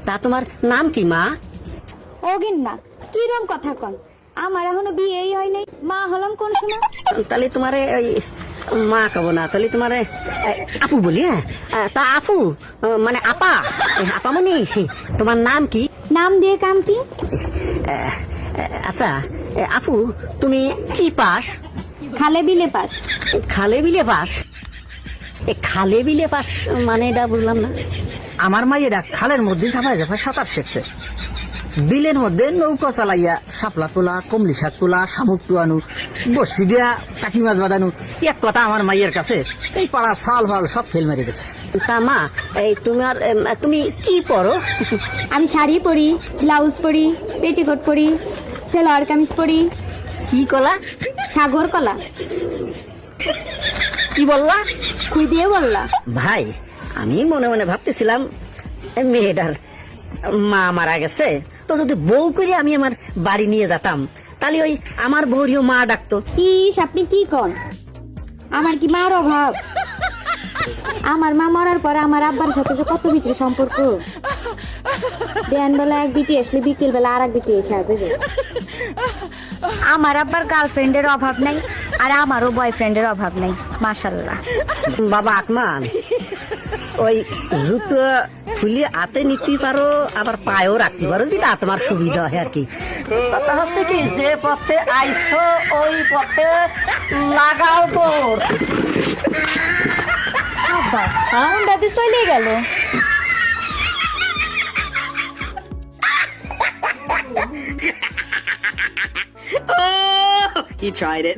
তা তোমার নাম কি মা? ওগেন না, কিরম কথা কন? আমার এখনো বিয়েই হয় নাই, মা হলাম কোন সময়? তাহলে তোমারে ওই মা কব না, তাহলে তোমারে আপু বলি। হ্যাঁ, তা আপু মানে আপা, আপা মানে তোমার নাম কি? নাম দিয়ে কাম কি? আচ্ছা আপু, তুমি কি পাস? খালে বিলে পাস। খালে বিলে পাস? খালে বিলে পাস মানে এটা বুঝলাম না। আমার মাইয়েরা খালের মধ্যে ঝাপায় ঝাপায় সাঁতার শিখছে, বিলের মধ্যে নৌকা চালাইয়া শাপলা তোলা, কমলি শাক তোলা, শামুক টুয়ানো, বসি দিয়া কাকি মাছ বাঁধানো, এক কথা আমার মাইয়ের কাছে এই পাড়া সাল ফাল সব ফেল মেরে গেছে। তা মা, এই তুমি কি পরো? আমি শাড়ি পরি, ব্লাউজ পরি, পেটিকোট পরি, সেলোয়ার কামিজ পরি। কি কলা? সাগর কলা। কি বললা? খুই দিয়ে বললা? ভাই, আমি মনে মনে ভাবতেছিলাম মেয়েটার মা মারা গেছে, তো যদি বউ করে আমি আমার বাড়ি নিয়ে যেতাম, তাহলে ওই আমার বউরিও মা ডাকতো। ইস, আপনি কি কন? আমার কি মার অভাব? আমার মা মরার পরে আমার আব্বার সাথে যে কত ভিতরে সম্পর্ক। দিন বেলা এক বিটি আসলে বিকেল বেলা আর এক বিটি এসে আসবে। আমার আব্বার গার্লফ্রেন্ডের অভাব নাই, আর আমারও বয়ফ্রেন্ডের অভাব নাই, মাশাআল্লাহ। বাবা আকমান, ওই জুতো খুলে হাতে নিতে পারো, আবার পায়েও রাখতে পারো, যেটা তোমার সুবিধা হয় আর কি। কথা হচ্ছে কি, যে পথে আইছো ওই পথে লাগাও দৌড়। দাদি চলে গেল। He tried it.